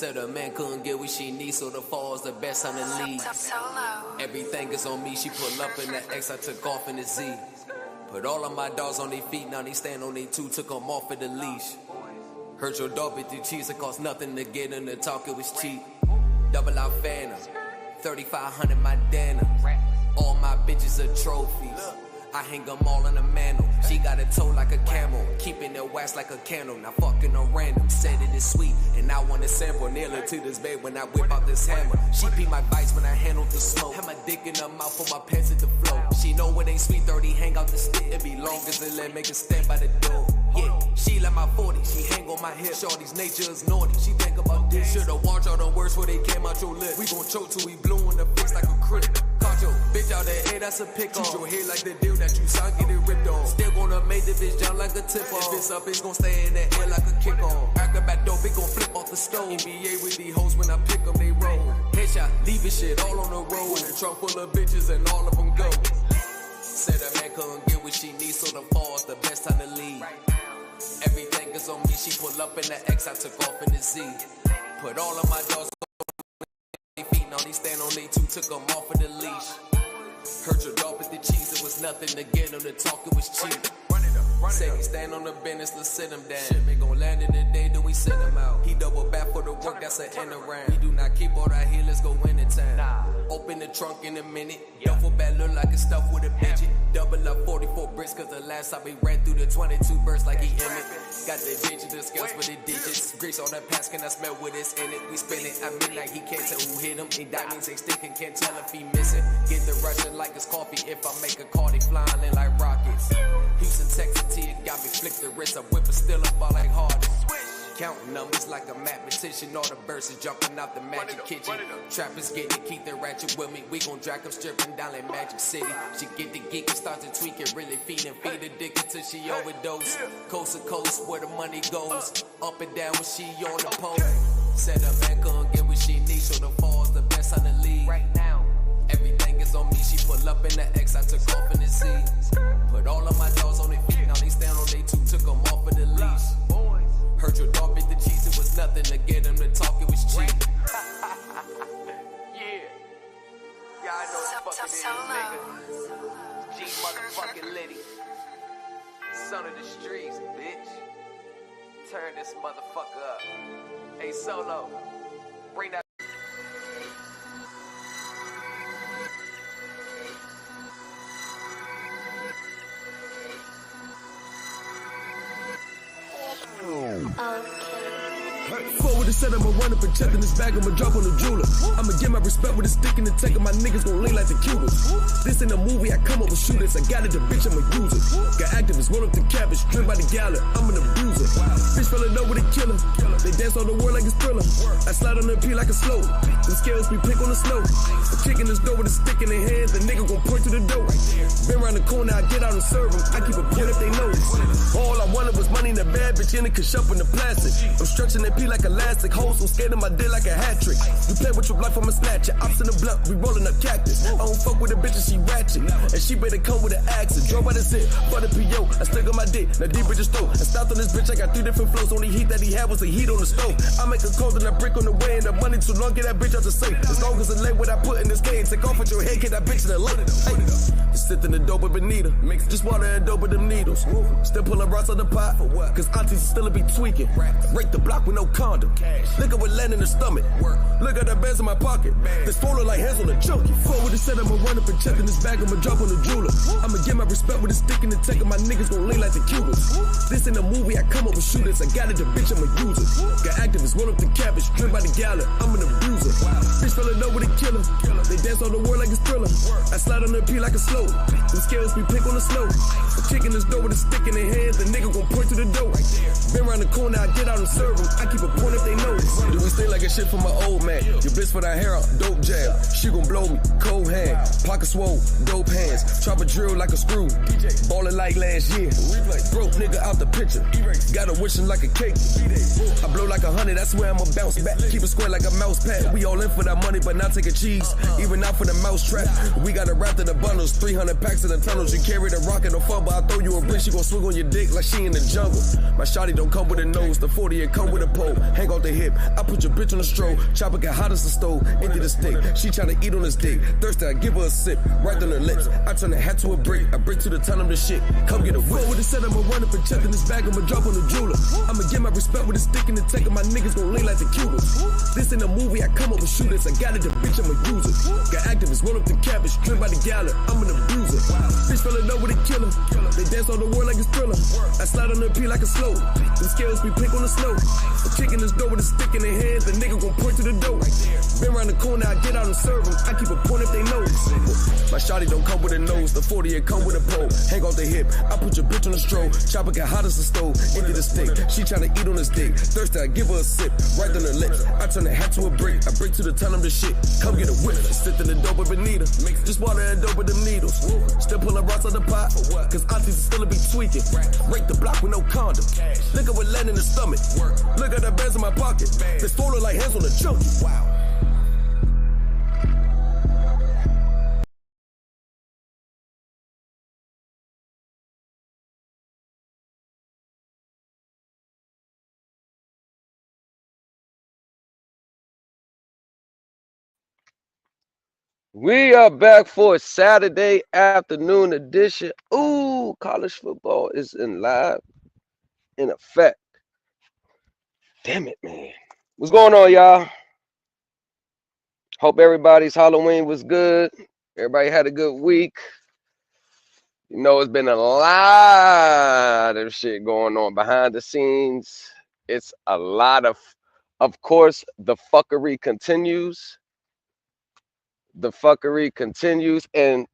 Said a man couldn't get what she needs, so the fall's the best on the lead. Everything is on me, she pull up in the X, I took off in the Z. Put all of my dogs on their feet, now they stand on their two, took them off of the leash. Heard your dog bit the cheese, it cost nothing to get in the talk, it was cheap. Double out Phantom, 3,500 my Dana. All my bitches are trophies. I hang them all in a mantle. She got a toe like a camel, keeping it wax like a candle. Now fucking her random, said it is sweet, and I want to sample. Nail her to this bed when I whip out this hammer. She pee my bites when I handle the smoke. Have my dick in her mouth for my pants at the floor. She know it ain't sweet 30, hang out the stick. It be long as it let make a stand by the door. Yeah, she like my 40, she hang on my hip. Shorty's nature is naughty, she think about this. Should've watched all the words before they came out your lip. We gon' choke till we blue in the face like a critic. Caught your bitch out there, hey, that's a pick off. Shoot your head like the deal that you signed, get it ripped off. Still gonna make the bitch jump like a tip off. If it's up, it's gon' stay in the air like a kick off. Acrobat dope, it gon' flip off the stove. NBA with these hoes, when I pick them, they roll. Headshot, leaving shit all on the road. The trunk full of bitches and all of them go. Said a man couldn't get what she needs, so the fall's the best time to leave. Everything is on me, she pull up in the X, I took off in the Z. Put all of my dogs on their feet, now they stand on their two, took them off of the leash. Heard your dog with the cheese, it was nothing to get him to talk, it was cheap. Say he stand on the business, let's sit him down. Shit, we gon' land in the day, then we send him out. He double back for the work, that's an end around. We do not keep all that here, let's go in the town. Open the trunk in a minute. Duffel bag look like it's stuffed with a midget. Double up 44 bricks, cause the last time we ran through the 22 bursts like he Emmett. Got the digital scales for the digits. Grease on the pass, can I smell what it's in it? We spin it at midnight, he can't tell who hit him. He diamonds ain't sticking, can't tell if he missing. Get the Russian like it's coffee. If I make a call, they flying in like rockets. Houston, Texas, T, it got me flick the wrist. I whip it still up all like hard. Counting numbers like a mathematician. All the verses jumping out the magic kitchen. Trappers get it, keep the ratchet with me. We gon' drag them stripping down like Magic City. She get the geek and start to tweak it. Really feed the dick until she overdose. Coast to coast where the money goes. Up and down when she on the pole. Said a man couldn't get what she needs, so the fall's the best on the league. Right now, everything is on me. She pull up in the X, I took off in the Z. Put all of my dogs on their feet, now they stand on their two, took them off of the leash. Heard your dog bit the cheese, it was nothing to get him to talk, it was cheap. Yeah, I know the fuck it is, nigga. G motherfucking Liddy. Son of the streets, bitch. Turn this motherfucker up. Hey, Solo, bring that. Forward to set, I'ma run up and check in this bag, I'ma drop on the jeweler. I'ma get my respect with a stick in the tank, and my niggas gon' lean like the Cubans. This ain't a movie, I come up with shooters. I got it, the bitch, I'ma use it. Got activists, roll up the cabbage, drink by the gallon, I'm an abuser. Bitch fell in love with a killer. They dance on the world like it's Thriller. I slide on the P like a slow. Them scales we pick on the snow. A chick in this door with a stick in their hands, the nigga gon' point to the door. Been around the corner, I get out and serve them. I keep a point if they know. All I wanted was money in the bad bitch, in it could shop in the plastic. I'm stretching that P like elastic, hoes so scared of my dick like a hat trick. You play with your life, I'ma snatch it. Ops in the blunt, we rolling up cactus. I don't fuck with a bitch and she ratchet, and she better come with an accent. Drove by the zip, for the PO, I stick on my dick, now deep bitches throat. I stopped on this bitch, I got 3 different flows. Only heat that he had was the heat on the stove. I make a cold and I brick on the way, and the money too long, get that bitch out the safe. As long as it late what I put in this game, take off with your head, get that bitch in the lake. Hey, just sit in the dope with Benita, just water and dope with them needles. Still pulling rocks on the pot, cause aunties still be tweaking. Break the block with no condom. Look at what land in the stomach. Look at the bands in my pocket. This phone like hands on the junkie. Forward to set, I'ma run up and check in this bag, I'ma drop on the jeweler. I'ma get my respect with a stick in the tank, and my niggas gon' lean like the Cubans. This ain't a movie, I come up with shooters. I got it, the bitch, I'ma use it. Got activists, roll up the cabbage, drink by the gallon, I'm an abuser. Bitch fell in love with a killer. They dance on the world like it's Thriller. I slide on the P like a slow. Them scales we pick on the snow. A chick in this door with a stick in their hands, the nigga gon' point to the door. Been around the corner, I get out and serve them. I keep a point if they know. Do we stay like a shit from my old man? Your bitch for that hair out, dope jab. She gon' blow me, cold hand. Pocket swole, dope hands. Chop a drill like a screw. Ballin' like last year. Broke nigga out the picture. Got her wishing like a cake. I blow like 100, that's where I'ma bounce back. Keep it square like a mouse pad. We all in for that money, but not taking cheese. Even out for the mouse trap. We got it wrapped in the bundles. 300 packs in the tunnels. You carry the rocket or fun, but I throw you a brick. She gon' swing on your dick like she in the jungle. My shawty don't come with a nose, the 40 it come with a pole. Hang off the hip, I put your bitch on the stroll. Chopper get hot as the stove, empty the stick. She tryna eat on this dick. Thirsty, I give her a sip, right on her lips. I turn the hat to a brick, I break to the ton of the shit. Come get a whip. With the set, I'ma run up and check in this bag, I'ma drop on the jeweler. I'ma get my respect with a stick in the tank, and my niggas gon' lay like the Cubans. This ain't a movie, I come up with shooters. I got it, the bitch, I'm a user. Got activists, roll up the cabbage, drink by the gallon, I'm an abuser. Bitch fell in love with a killer. They dance on the world like a thriller. I slide on the P like a slow. Them scales be pink on the snow. A chick in this door with a stick in their hands, the nigga gon' point to the door. Been around the corner, I get out and serve them. I keep a point if they know. My shawty don't come with a nose, the 40 it come with a pole. Hang off the hip, I put your bitch on the stroll. Chopper got hot as the stove, empty the stick. She tryna eat on this dick. Thirsty, I give her a sip, right on her lips. I turn the hat to a brick, I break to the ton of the shit. Come get a whip, sit in the dope with Benita. Mix just water and dope with them needles. Still pulling rocks out the pot, cause aunties still be tweaking. Break the block with no condom. Look at what land in the stomach. Look at the bands in my pocket. They swollen like hands on the junkie. Wow. We are back for a Saturday afternoon edition. Ooh, college football is in effect. Damn it, man. What's going on, y'all? Hope everybody's Halloween was good. Everybody had a good week. You know, it's been a lot of shit going on behind the scenes. It's a lot of course, the fuckery continues. The fuckery continues. And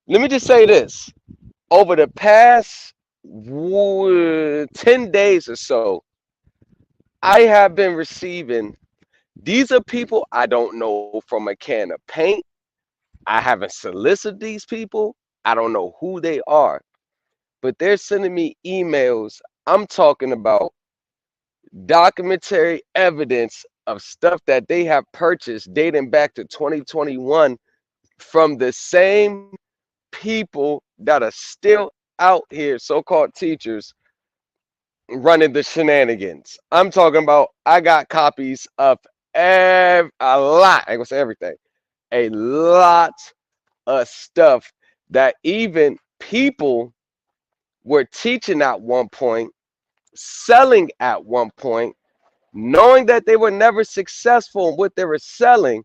let me just say this. Over the past 10 days or so, I have been receiving, these are people I don't know from a can of paint. I haven't solicited these people. I don't know who they are. But they're sending me emails. I'm talking about documentary evidence of stuff that they have purchased dating back to 2021 from the same people that are still out here, so-called teachers, running the shenanigans. I'm talking about, I got copies of a lot, I ain't gonna say everything, a lot of stuff that even people were teaching at one point, selling at one point, knowing that they were never successful in what they were selling.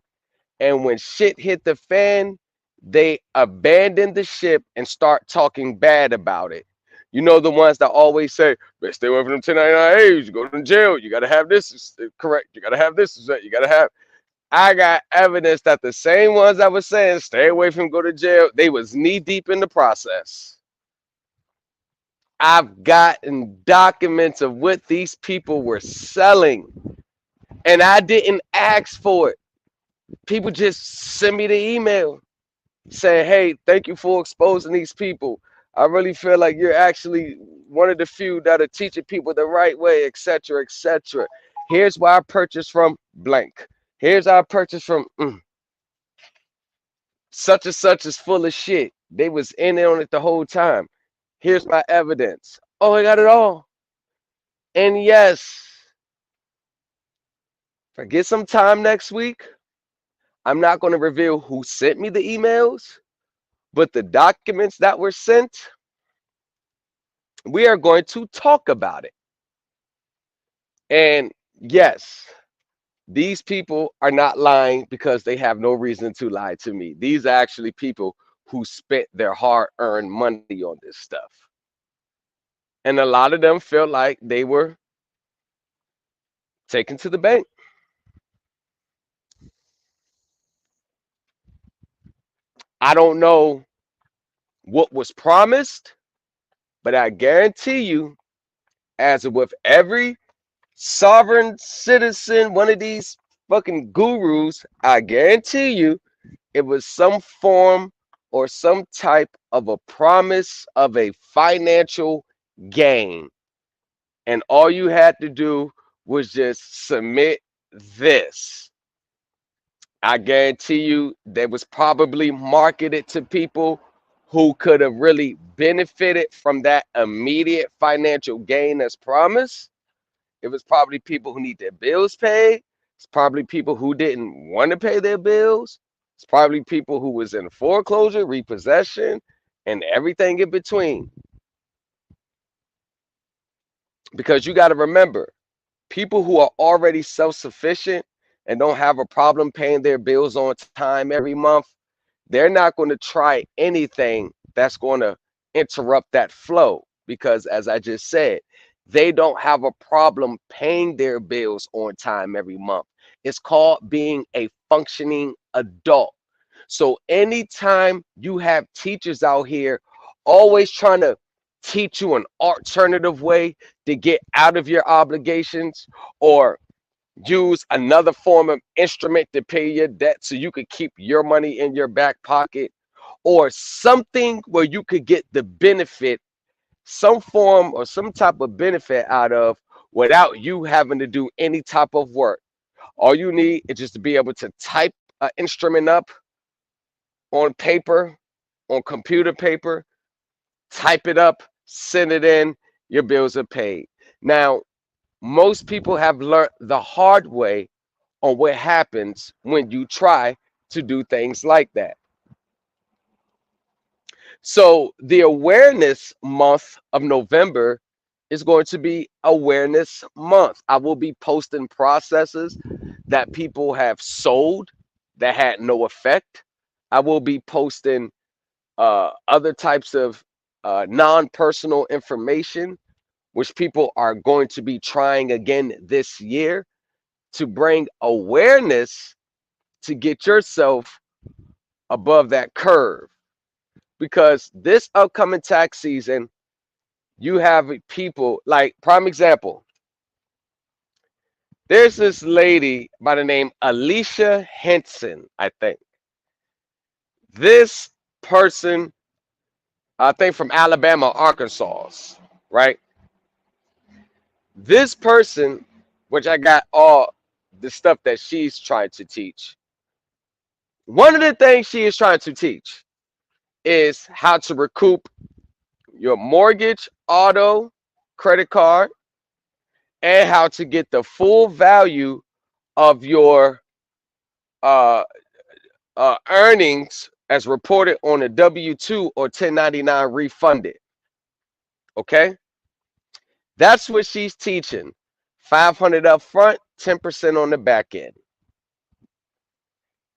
And when shit hit the fan, they abandon the ship and start talking bad about it. You know, the ones that always say, "But stay away from them 1099As, you go to jail, you got to have this, correct, you got to have this, you got to have." I got evidence that the same ones that were saying, stay away from go to jail, they was knee deep in the process. I've gotten documents of what these people were selling, and I didn't ask for it. People just send me the email saying, hey, thank you for exposing these people. I really feel like you're actually one of the few that are teaching people the right way, etc., etc. Here's where I purchased from blank. Here's how I purchased from such and such is full of shit. They was in it on it the whole time. Here's my evidence. Oh, I got it all. And yes, if I get some time next week, I'm not going to reveal who sent me the emails, but the documents that were sent, we are going to talk about it. And yes, these people are not lying because they have no reason to lie to me. These are actually people who spent their hard-earned money on this stuff. And a lot of them felt like they were taken to the bank. I don't know what was promised, but I guarantee you, as with every sovereign citizen, one of these fucking gurus, I guarantee you, it was some form or some type of a promise of a financial gain. And all you had to do was just submit this. I guarantee you, that was probably marketed to people who could have really benefited from that immediate financial gain that's promised. It was probably people who need their bills paid. It's probably people who didn't want to pay their bills. It's probably people who was in foreclosure, repossession, and everything in between. Because you got to remember, people who are already self-sufficient and don't have a problem paying their bills on time every month, they're not going to try anything that's going to interrupt that flow. Because as I just said, they don't have a problem paying their bills on time every month. It's called being a functioning adult. So anytime you have teachers out here always trying to teach you an alternative way to get out of your obligations, or use another form of instrument to pay your debt so you could keep your money in your back pocket, or something where you could get the benefit, some form or some type of benefit out of, without you having to do any type of work. All you need is just to be able to type an instrument up on paper, on computer paper, type it up, send it in, your bills are paid. Now, most people have learned the hard way on what happens when you try to do things like that. So the awareness month of November is going to be awareness month. I will be posting processes that people have sold that had no effect. I will be posting other types of non-personal information, which people are going to be trying again this year, to bring awareness to get yourself above that curve. Because this upcoming tax season, you have people like, prime example, there's this lady by the name Alicia Henson, I think. This person, I think from Alabama, Arkansas, right? This person, which I got all the stuff that she's trying to teach. One of the things she is trying to teach is how to recoup your mortgage, auto, credit card, and how to get the full value of your earnings as reported on a W-2 or 1099 refunded. Okay? That's what she's teaching. 500 up front, 10% on the back end.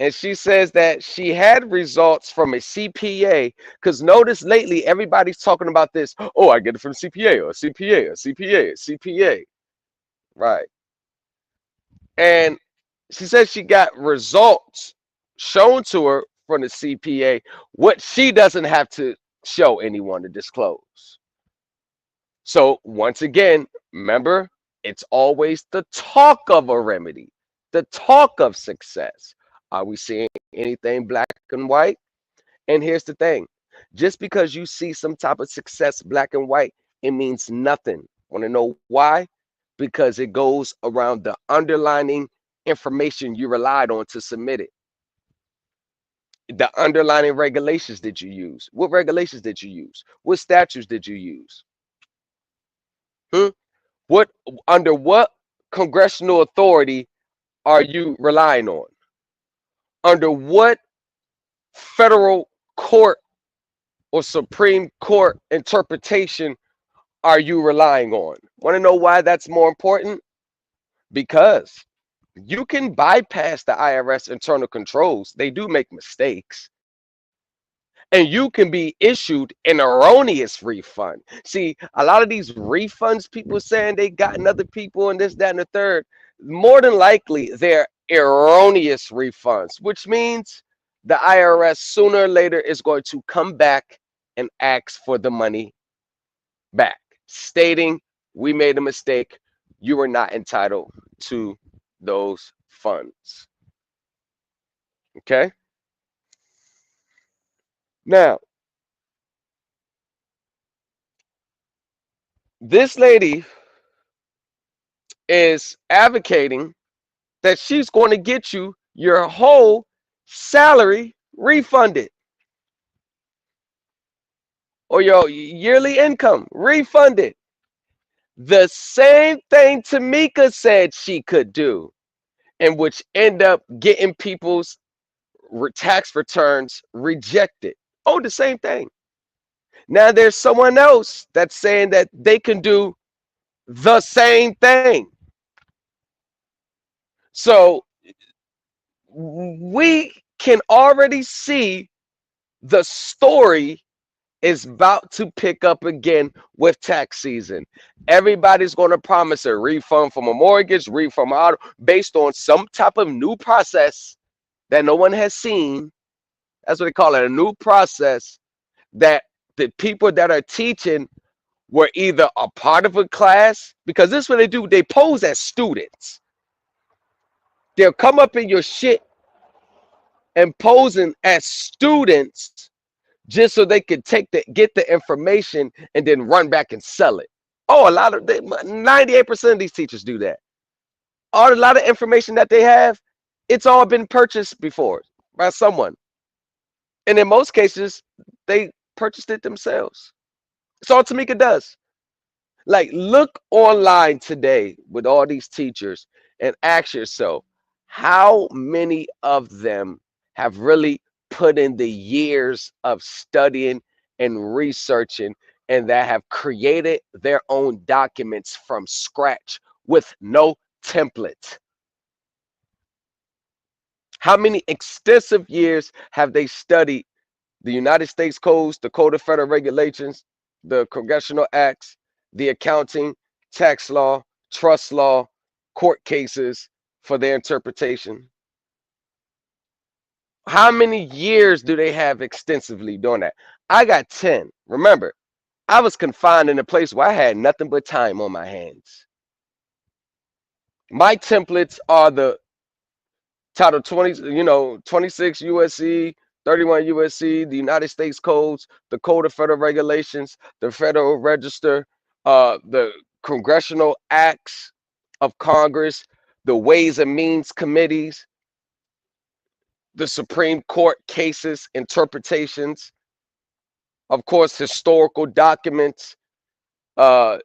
And she says that she had results from a CPA, because notice lately everybody's talking about this. Oh, I get it from CPA or CPA or CPA or CPA. Right. And she said she got results shown to her from the CPA, what she doesn't have to show anyone to disclose. So once again, remember, it's always the talk of a remedy, the talk of success. Are we seeing anything black and white? And here's the thing. Just because you see some type of success black and white, it means nothing. Want to know why? Because it goes around the underlining information you relied on to submit it. The underlining regulations did you use? What regulations did you use? What statutes did you use? What, under what congressional authority are you relying on? Under what federal court or Supreme Court interpretation are you relying on? Want to know why that's more important? Because you can bypass the IRS internal controls. They do make mistakes. And you can be issued an erroneous refund. See, a lot of these refunds people saying they gotten other people and this, that, and the third, more than likely they're erroneous refunds, which means the IRS sooner or later is going to come back and ask for the money back, stating we made a mistake. You are not entitled to those funds. Okay? Now, this lady is advocating that she's going to get you your whole salary refunded. or your yearly income refunded. The same thing Tamika said she could do, and which end up getting people's tax returns rejected. Oh, the same thing. Now there's someone else that's saying that they can do the same thing. So we can already see the story is about to pick up again with tax season. Everybody's going to promise a refund from a mortgage, refund from auto, based on some type of new process that no one has seen. That's what they call it, a new process that the people that are teaching were either a part of a class, because this is what they do. They pose as students. They'll come up in your shit and posing as students just so they could get the information and then run back and sell it. Oh, 98% of these teachers do that. A lot of information that they have, it's all been purchased before by someone. And in most cases, they purchased it themselves. It's all Tamika does. Like, look online today with all these teachers and ask yourself, how many of them have really put in the years of studying and researching, and that have created their own documents from scratch with no template? How many extensive years have they studied the United States codes, the Code of Federal Regulations, the congressional acts, the accounting, tax law, trust law, court cases for their interpretation? How many years do they have extensively doing that? I got 10. Remember, I was confined in a place where I had nothing but time on my hands. My templates are the Title 20, 26 USC, 31 USC, the United States codes, the Code of Federal Regulations, the Federal Register, the congressional acts of Congress, the Ways and Means committees, the Supreme Court cases, interpretations, of course, historical documents,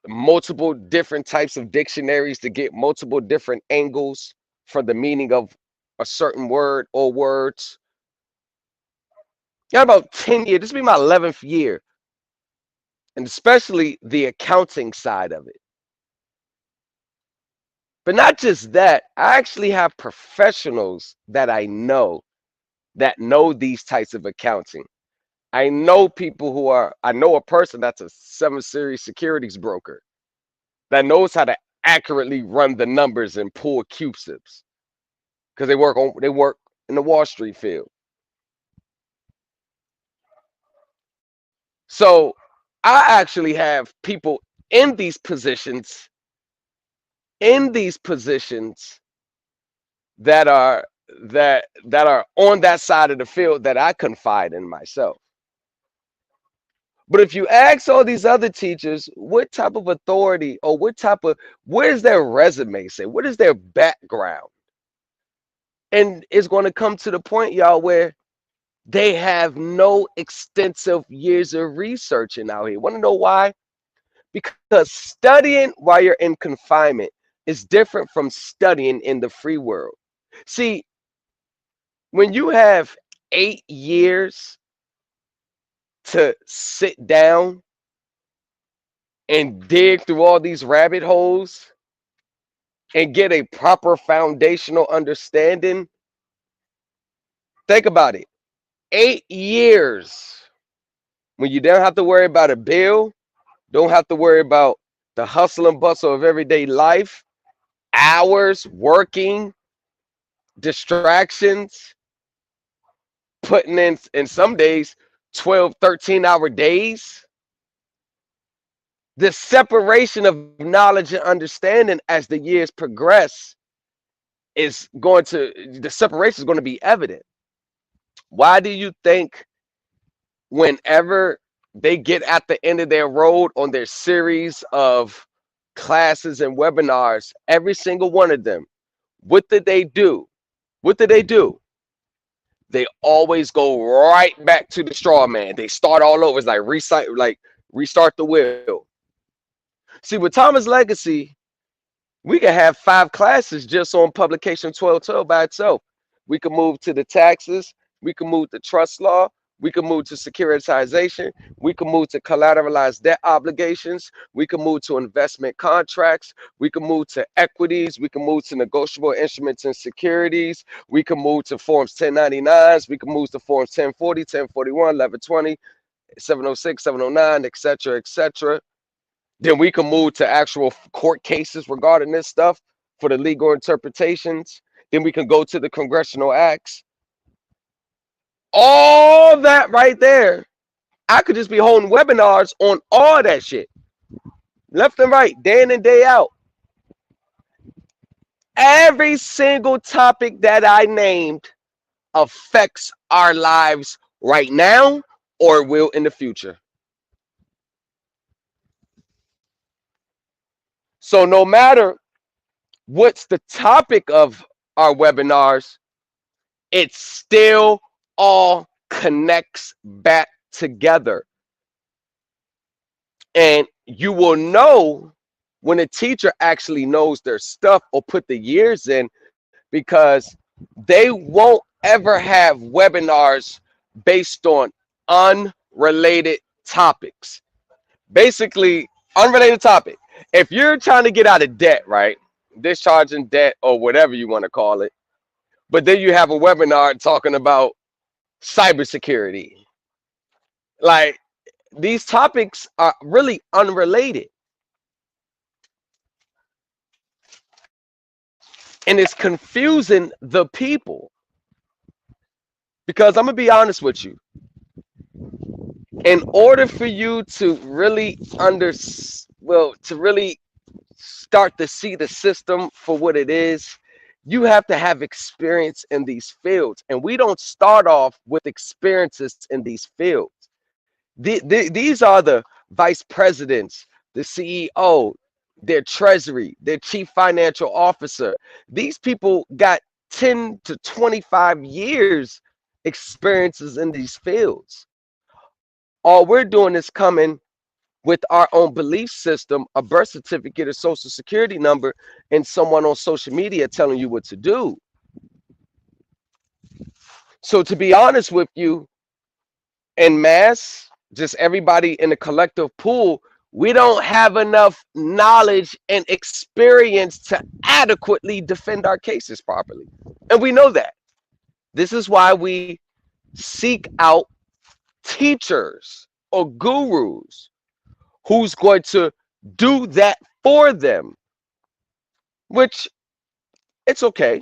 multiple different types of dictionaries to get multiple different angles for the meaning of a certain word or words. Got about 10 years. This will be my 11th year, and especially the accounting side of it. But not just that, I actually have professionals that I know these types of accounting. I know I know a person that's a 7 Series securities broker that knows how to accurately run the numbers and pull CUSIPs, because they work in the Wall Street field. So I actually have people in these positions that are on that side of the field that I confide in myself. But if you ask all these other teachers what type of authority or what does their resume say? What is their background? And it's going to come to the point, y'all, where they have no extensive years of researching out here. Want to know why? Because studying while you're in confinement is different from studying in the free world. See, when you have 8 years to sit down and dig through all these rabbit holes and get a proper foundational understanding, think about it. 8 years when you don't have to worry about a bill, don't have to worry about the hustle and bustle of everyday life, hours working, distractions, putting in some days 12, 13-hour days. The separation of knowledge and understanding as the years progress the separation is going to be evident. Why do you think whenever they get at the end of their road on their series of classes and webinars, every single one of them, what did they do? they always go right back to the straw man. They start all over. It's like restart the wheel. See, with Thomas Legacy, we can have 5 classes just on publication 1212 by itself. We can move to the taxes. We can move to trust law. We can move to securitization. We can move to collateralized debt obligations. We can move to investment contracts. We can move to equities. We can move to negotiable instruments and securities. We can move to forms 1099s. We can move to forms 1040, 1041, 1120, 706, 709, etc., etc. Then we can move to actual court cases regarding this stuff for the legal interpretations. Then we can go to the congressional acts. All that right there. I could just be holding webinars on all that shit. Left and right, day in and day out. Every single topic that I named affects our lives right now or will in the future. So no matter what's the topic of our webinars, it still all connects back together. And you will know when a teacher actually knows their stuff or put the years in, because they won't ever have webinars based on unrelated topics. Basically, unrelated topic. If you're trying to get out of debt, right? Discharging debt or whatever you want to call it. But then you have a webinar talking about cybersecurity. Like, these topics are really unrelated. And it's confusing the people. Because I'm going to be honest with you. In order for you to really to really start to see the system for what it is, you have to have experience in these fields. And we don't start off with experiences in these fields. These are the vice presidents, the CEO, their treasury, their chief financial officer. These people got 10 to 25 years experiences in these fields. All we're doing is coming with our own belief system, a birth certificate, a social security number, and someone on social media telling you what to do. So to be honest with you, en masse, just everybody in the collective pool, we don't have enough knowledge and experience to adequately defend our cases properly. And we know that. This is why we seek out teachers or gurus who's going to do that for them, which it's okay.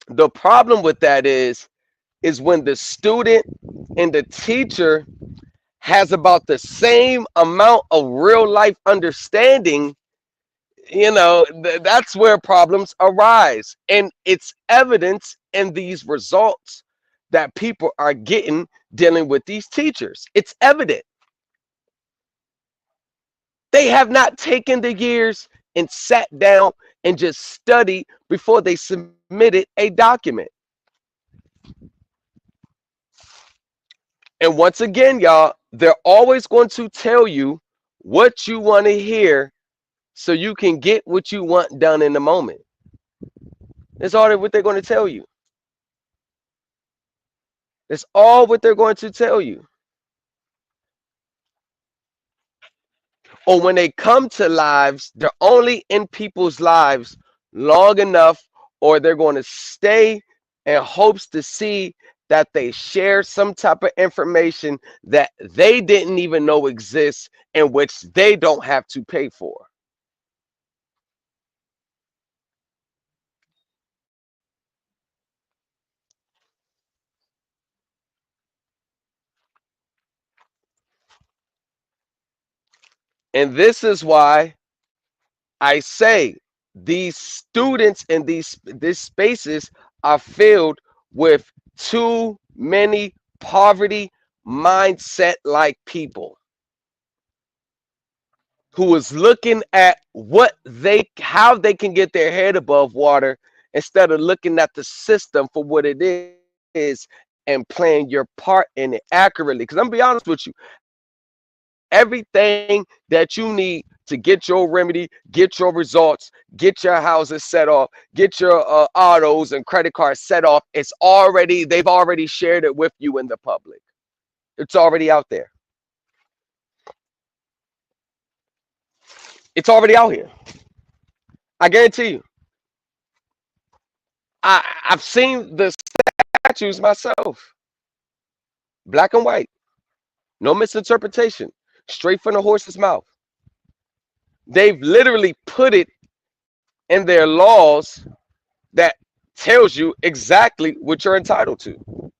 The problem with that is when the student and the teacher has about the same amount of real life understanding, you know, that's where problems arise. And it's evidence in these results that people are getting dealing with these teachers. It's evident. They have not taken the years and sat down and just studied before they submitted a document. And once again, y'all, they're always going to tell you what you want to hear so you can get what you want done in the moment. That's all what they're going to tell you. That's all what they're going to tell you. Or when they come to lives, they're only in people's lives long enough, or they're going to stay in hopes to see that they share some type of information that they didn't even know exists and which they don't have to pay for. And this is why I say these students in these spaces are filled with too many poverty mindset like people who is looking at how they can get their head above water instead of looking at the system for what it is and playing your part in it accurately. Because I'm gonna be honest with you, everything that you need to get your remedy, get your results, get your houses set off, get your autos and credit cards set off, they've already shared it with you in the public. It's already out there. It's already out here. I guarantee you. I've seen the statues myself. Black and white. No misinterpretation. Straight from the horse's mouth. They've literally put it in their laws that tells you exactly what you're entitled to.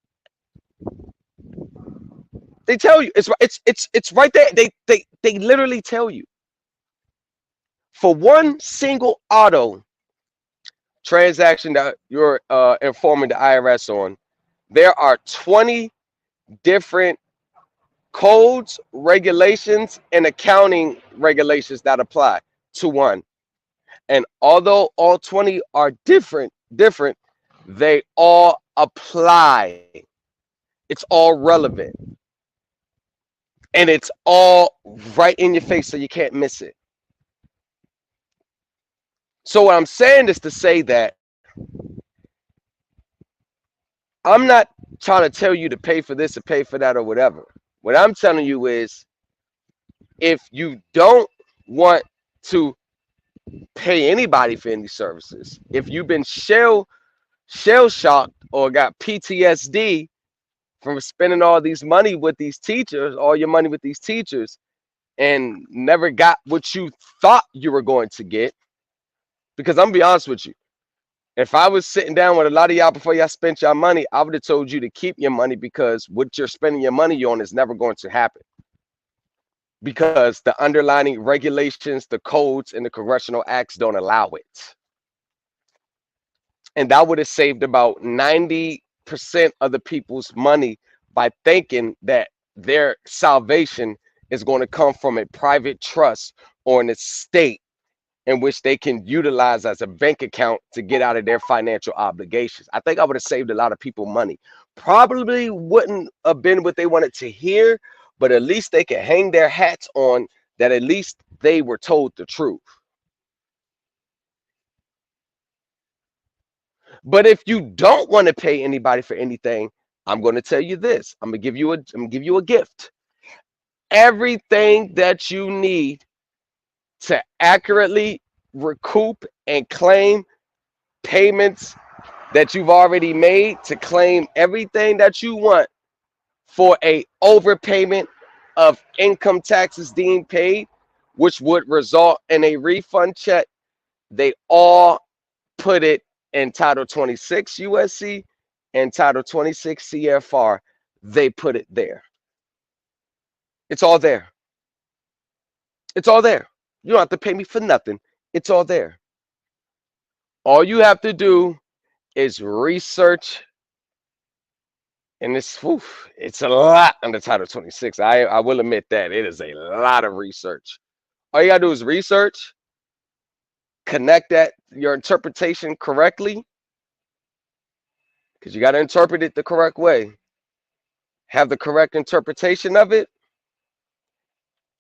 They tell you it's right there. They literally tell you. For one single auto transaction that you're informing the IRS on, there are 20 different codes, regulations, and accounting regulations that apply to one. And although all 20 are different, they all apply. It's all relevant. And it's all right in your face, so you can't miss it. So what I'm saying is to say that I'm not trying to tell you to pay for this or pay for that or whatever. What I'm telling you is, if you don't want to pay anybody for any services, if you've been shell shocked or got PTSD from spending all your money with these teachers, and never got what you thought you were going to get, because I'm gonna be honest with you, if I was sitting down with a lot of y'all before y'all spent your money, I would have told you to keep your money, because what you're spending your money on is never going to happen. Because the underlying regulations, the codes, and the congressional acts don't allow it. And that would have saved about 90% of the people's money by thinking that their salvation is going to come from a private trust or an estate in which they can utilize as a bank account to get out of their financial obligations. I think I would have saved a lot of people money. Probably wouldn't have been what they wanted to hear, but at least they can hang their hats on that at least they were told the truth. But if you don't want to pay anybody for anything, I'm going to tell you this. I'm going to give you a gift. Everything that you need to accurately recoup and claim payments that you've already made, to claim everything that you want for a overpayment of income taxes deemed paid, which would result in a refund check, they all put it in Title 26 USC and Title 26 CFR. They put it there. It's all there. It's all there. You don't have to pay me for nothing. It's all there. All you have to do is research, and it's a lot under Title 26. I will admit that it is a lot of research. All you gotta do is research, connect your interpretation correctly, because you got to interpret it the correct way. Have the correct interpretation of it.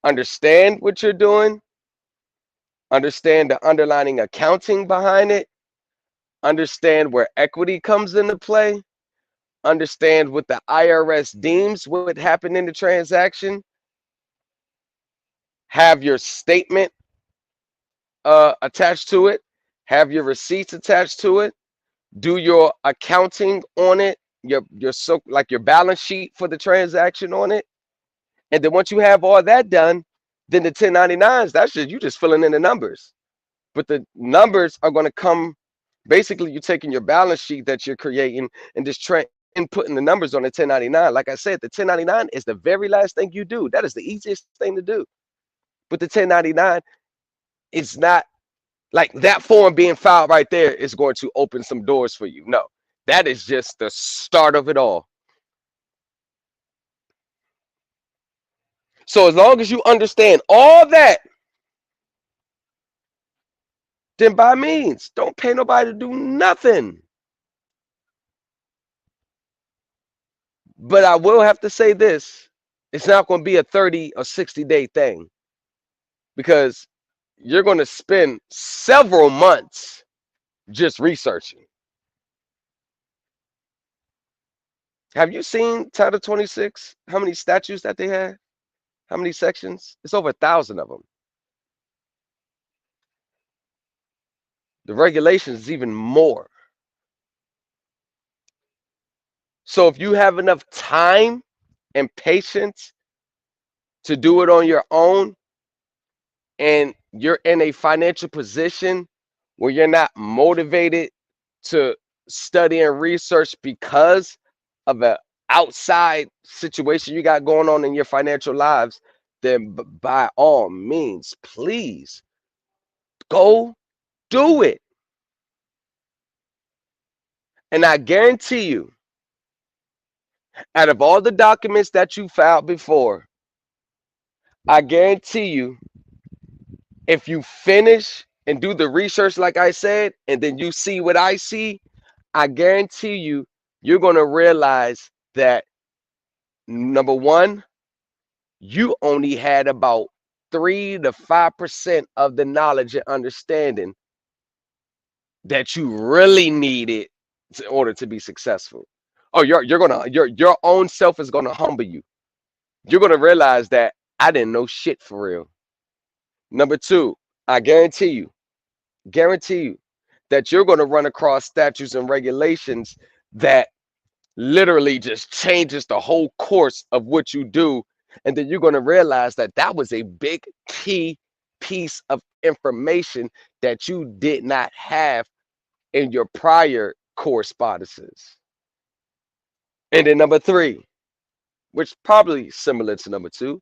Understand what you're doing. Understand the underlying accounting behind it. Understand where equity comes into play. Understand what the IRS deems what happened in the transaction. Have your statement attached to it. Have your receipts attached to it. Do your accounting on it. Your balance sheet for the transaction on it. And then once you have all that done, then the 1099s, that's just you just filling in the numbers. But the numbers are going to come. Basically, you're taking your balance sheet that you're creating and just inputting the numbers on the 1099. Like I said, the 1099 is the very last thing you do. That is the easiest thing to do. But the 1099 is not like that form being filed right there is going to open some doors for you. No, that is just the start of it all. So as long as you understand all that, then by means, don't pay nobody to do nothing. But I will have to say this, it's not going to be a 30 or 60-day thing, because you're going to spend several months just researching. Have you seen Title 26? How many statutes that they have? How many sections? It's over 1,000 of them. The regulations is even more. So if you have enough time and patience to do it on your own, and you're in a financial position where you're not motivated to study and research because of an outside situation you got going on in your financial lives, then by all means, please go do it. And I guarantee you, out of all the documents that you filed before, I guarantee you, if you finish and do the research like I said, and then you see what I see, I guarantee you, you're going to realize that, number one, you only had about 3 to 5% of the knowledge and understanding that you really needed in order to be successful. Oh, your own self is gonna humble you. You're gonna realize that I didn't know shit for real. Number two, I guarantee you that you're gonna run across statutes and regulations that literally just changes the whole course of what you do. And then you're gonna realize that that was a big key piece of information that you did not have in your prior correspondences. And then number three, which probably similar to number two,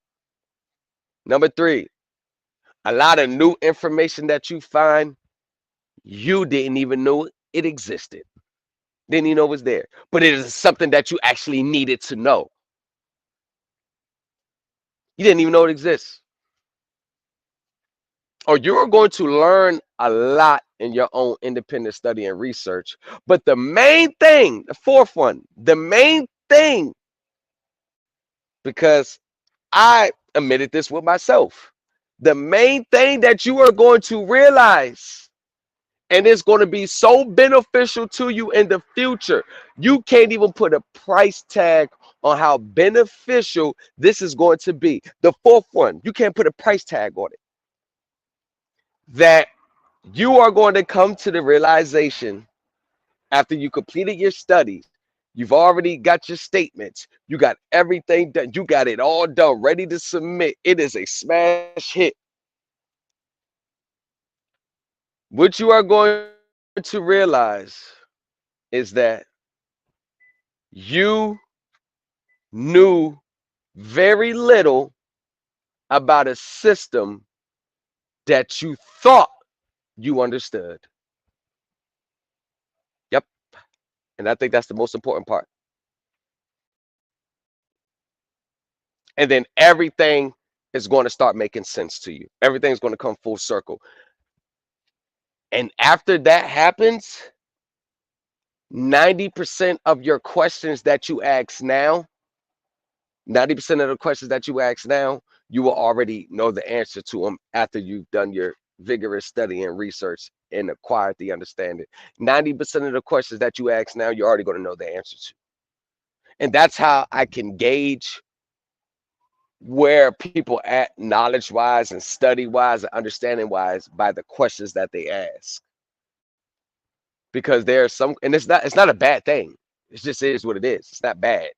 number three, a lot of new information that you find, you didn't even know it existed. Didn't even know it was there. But it is something that you actually needed to know. You didn't even know it exists. Or you're going to learn a lot in your own independent study and research. But the main thing, the fourth one, the main thing, because I admitted this with myself, the main thing that you are going to realize, and it's going to be so beneficial to you in the future, you can't even put a price tag on how beneficial this is going to be. The fourth one, you can't put a price tag on it. That you are going to come to the realization after you completed your studies, you've already got your statements, you got everything done, you got it all done, ready to submit. It is a smash hit. What you are going to realize is that you knew very little about a system that you thought you understood. Yep. And I think that's the most important part. And then everything is going to start making sense to you. Everything's going to come full circle. And after that happens, 90% of your questions that you ask now, 90% of the questions that you ask now, you will already know the answer to them after you've done your vigorous study and research and acquired the understanding. 90% of the questions that you ask now, you're already going to know the answer to. And that's how I can gauge where people at knowledge-wise and study-wise and understanding-wise by the questions that they ask. Because there's some, and it's not a bad thing. It just is what it is. It's not bad.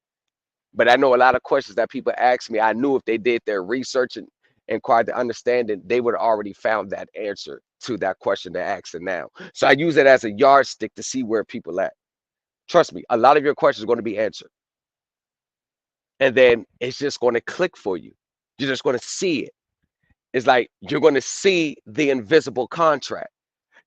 But I know a lot of questions that people ask me, I knew if they did their research and acquired the understanding, they would have already found that answer to that question they're asking now. So I use it as a yardstick to see where people at. Trust me, a lot of your questions are going to be answered. And then it's just going to click for you. You're just going to see it. It's like you're going to see the invisible contract.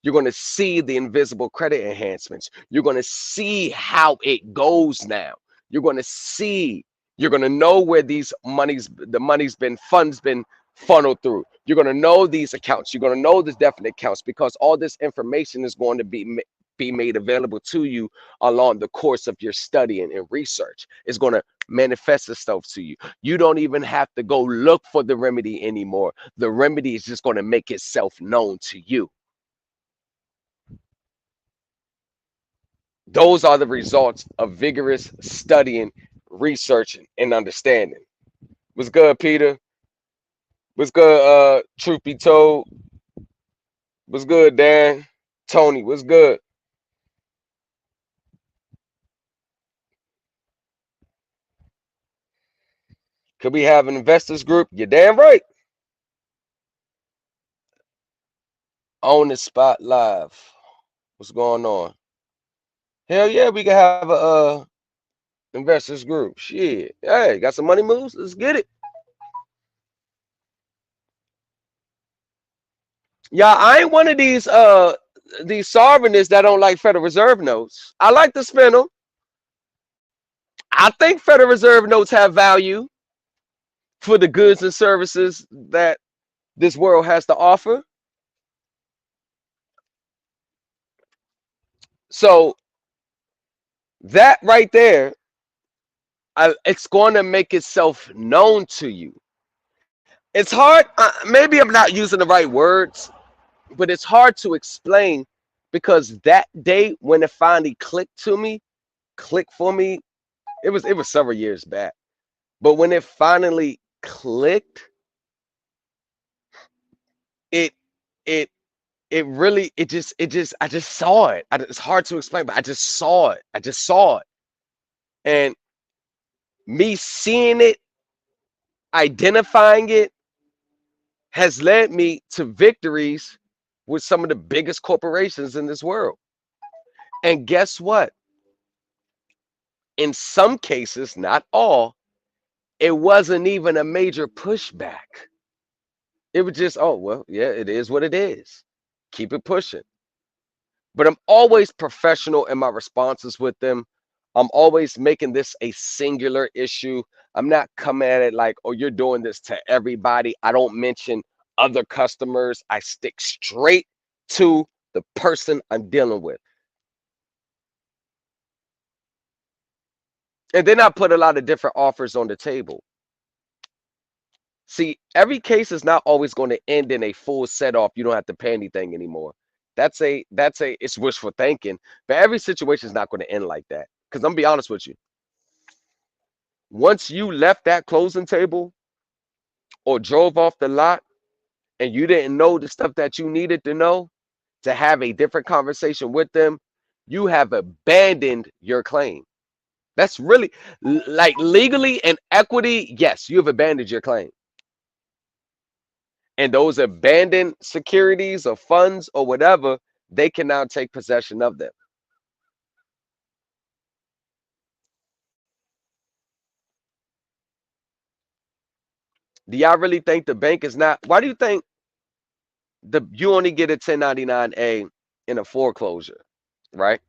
You're going to see the invisible credit enhancements. You're going to see how it goes now. You're going to see, you're going to know where these funds been funnel through. You're going to know these accounts. You're going to know the definite accounts because all this information is going to be made available to you along the course of your studying and research. It's going to manifest itself to you. You don't even have to go look for the remedy anymore. The remedy is just going to make itself known to you. Those are the results of vigorous studying, researching, and understanding. What's good, Peter? What's good, truth be told? What's good, Dan? Tony, what's good? Could we have an investors group? You're damn right. On the spot live. What's going on? Hell yeah, we can have a investors group. Shit. Hey, got some money moves? Let's get it. Yeah, I ain't one of these sovereignists that don't like Federal Reserve notes. I like to spend them. I think Federal Reserve notes have value for the goods and services that this world has to offer. So that right there, it's going to make itself known to you. It's hard. Maybe I'm not using the right words, but it's hard to explain because that day when it finally clicked for me, it was several years back. But when it finally clicked, it really I just saw it. It's hard to explain, but I just saw it. And me seeing it, identifying it, has led me to victories with some of the biggest corporations in this world. And guess what? In some cases, not all, it wasn't even a major pushback. It was just, oh, well, yeah, it is what it is. Keep it pushing. But I'm always professional in my responses with them. I'm always making this a singular issue. I'm not coming at it like, oh, you're doing this to everybody. I don't mention other customers. I stick straight to the person I'm dealing with. And then I put a lot of different offers on the table. See, every case is not always going to end in a full set off. You don't have to pay anything anymore. It's wishful thinking, but every situation is not going to end like that. Because I'm gonna be honest with you. Once you left that closing table or drove off the lot and you didn't know the stuff that you needed to know to have a different conversation with them, you have abandoned your claim. That's really like legally and equity. Yes, you have abandoned your claim. And those abandoned securities or funds or whatever, they can now take possession of them. Do y'all really think the bank is not? Why do you think you only get a 1099-A in a foreclosure, right?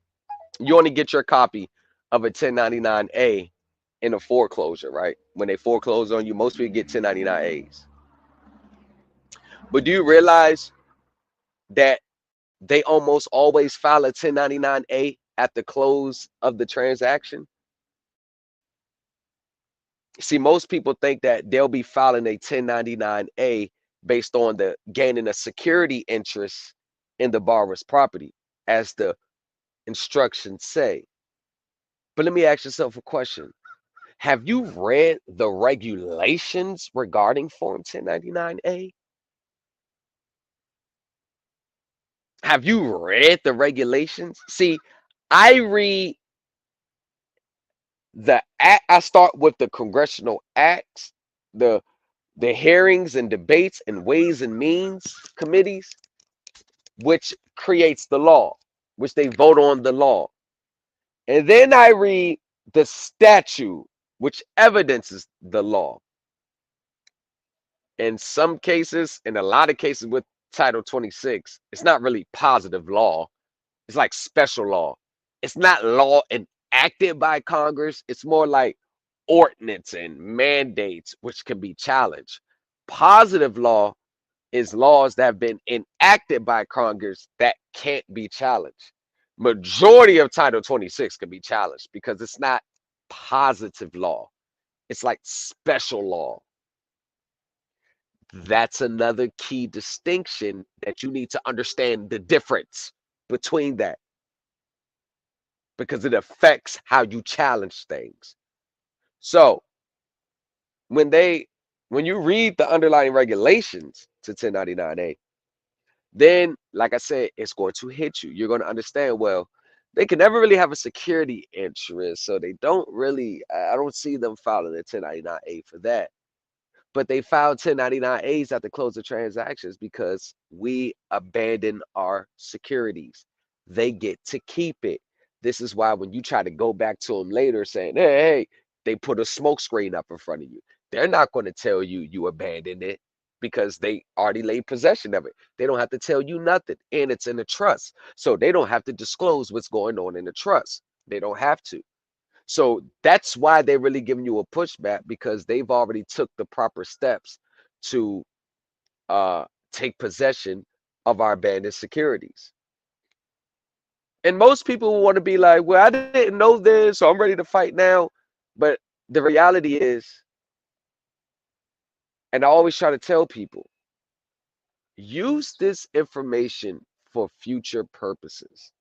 You only get your copy of a 1099-A in a foreclosure, right? When they foreclose on you, most people get 1099-As. But do you realize that they almost always file a 1099-A at the close of the transaction? See, most people think that they'll be filing a 1099-A based on the gaining a security interest in the borrower's property, as the instructions say. But let me ask yourself a question. Have you read the regulations regarding Form 1099-A? Have you read the regulations? See, I read the act. I start with the congressional acts, the hearings and debates and ways and means committees, which creates the law, which they vote on the law. And then I read the statute, which evidences the law. In some cases, in a lot of cases with Title 26, it's not really positive law. It's like special law. It's not law enacted by Congress. It's more like ordinance and mandates, which can be challenged. Positive law is laws that have been enacted by Congress that can't be challenged. Majority of Title 26 can be challenged because it's not positive law. It's like special law. That's another key distinction that you need to understand the difference between that, because it affects how you challenge things. So when you read the underlying regulations to 1099A, then like I said, it's going to hit you. You're going to understand, well, they can never really have a security interest, so they don't really, I don't see them filing a 1099A for that. But they filed 1099As at the close of transactions because we abandon our securities. They get to keep it. This is why when you try to go back to them later saying, hey, they put a smoke screen up in front of you. They're not going to tell you you abandoned it because they already laid possession of it. They don't have to tell you nothing. And it's in a trust. So they don't have to disclose what's going on in the trust. They don't have to. So that's why they're really giving you a pushback, because they've already took the proper steps to take possession of our abandoned securities. And most people want to be like, well, I didn't know this, so I'm ready to fight now. But the reality is, and I always try to tell people, use this information for future purposes.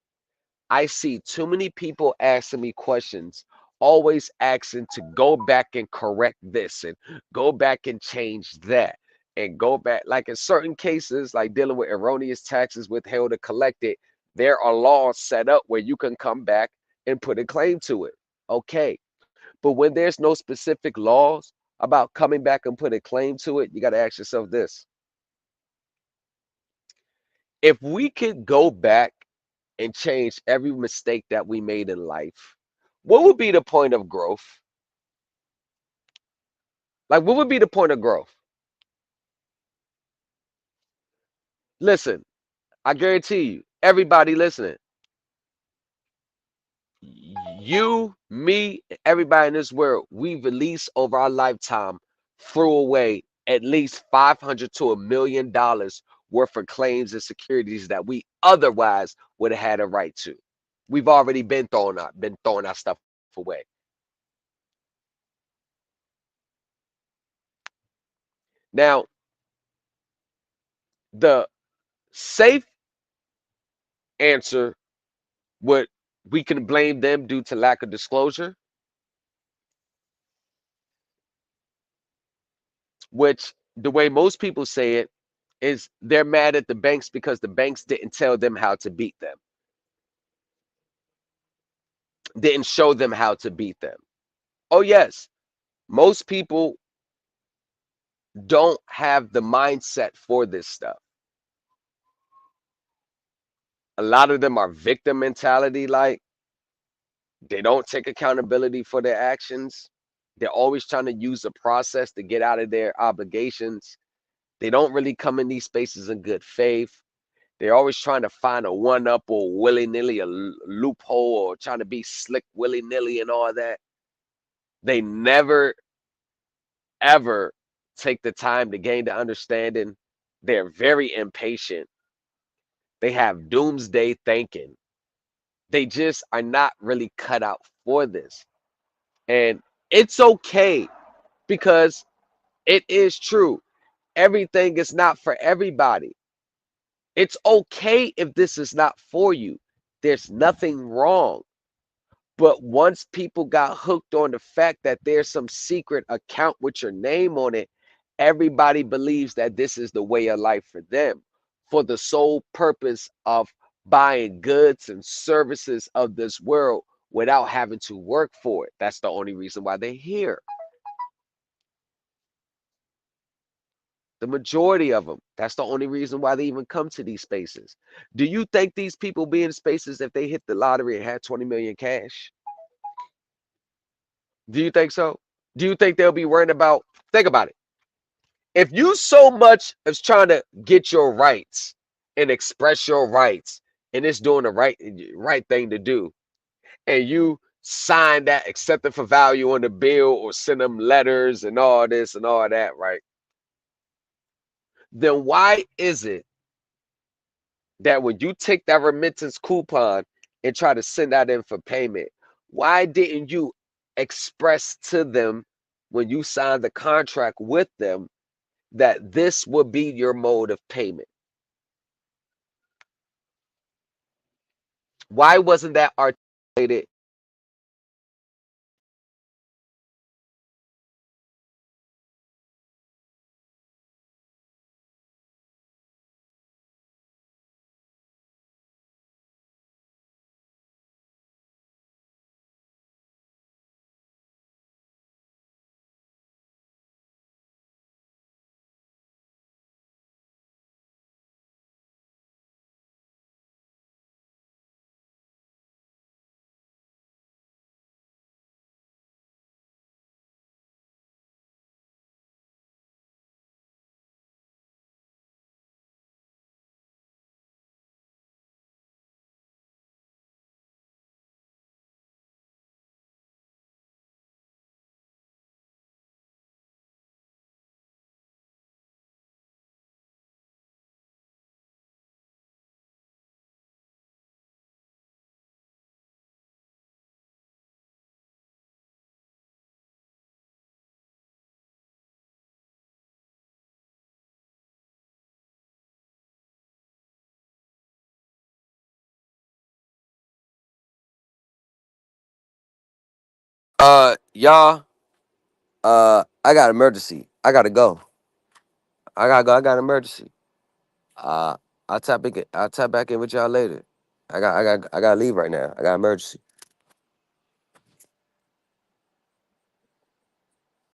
I see too many people asking me questions, always asking to go back and correct this and go back and change that and go back. Like in certain cases, like dealing with erroneous taxes withheld or collected, there are laws set up where you can come back and put a claim to it. Okay. But when there's no specific laws about coming back and put a claim to it, you got to ask yourself this. If we could go back and change every mistake that we made in life, what would be the point of growth? Like, what would be the point of growth? Listen, I guarantee you, everybody listening, you, me, everybody in this world, we've released over our lifetime, threw away at least $500 to $1 million worth of claims and securities that we otherwise would have had a right to. We've already been throwing our stuff away. Now, the safe answer would, we can blame them due to lack of disclosure, which the way most people say it is they're mad at the banks because the banks didn't tell them how to beat them, didn't show them how to beat them. Oh yes, most people don't have the mindset for this stuff. A lot of them are victim mentality, like they don't take accountability for their actions. They're always trying to use a process to get out of their obligations. They don't really come in these spaces in good faith. They're always trying to find a one-up or willy-nilly, a loophole, or trying to be slick willy-nilly and all that. They never, ever take the time to gain the understanding. They're very impatient. They have doomsday thinking. They just are not really cut out for this. And it's okay, because it is true. Everything is not for everybody. It's okay if this is not for you. There's nothing wrong. But once people got hooked on the fact that there's some secret account with your name on it, everybody believes that this is the way of life for them, for the sole purpose of buying goods and services of this world without having to work for it. That's the only reason why they're here. The majority of them, that's the only reason why they even come to these spaces. Do you think these people be in spaces if they hit the lottery and had 20 million cash? Do you think so? Do you think they'll be worried about, think about it. If you so much as trying to get your rights and express your rights, and it's doing the right thing to do, and you sign that accepted for value on the bill or send them letters and all this and all that, right? then why is it that when you take that remittance coupon and try to send that in for payment, why didn't you express to them when you signed the contract with them that this would be your mode of payment? Why wasn't that articulated? Y'all, I got emergency. I gotta go. I gotta go. I got emergency. Uh, I'll tap back in with y'all later. I gotta leave right now. I got emergency.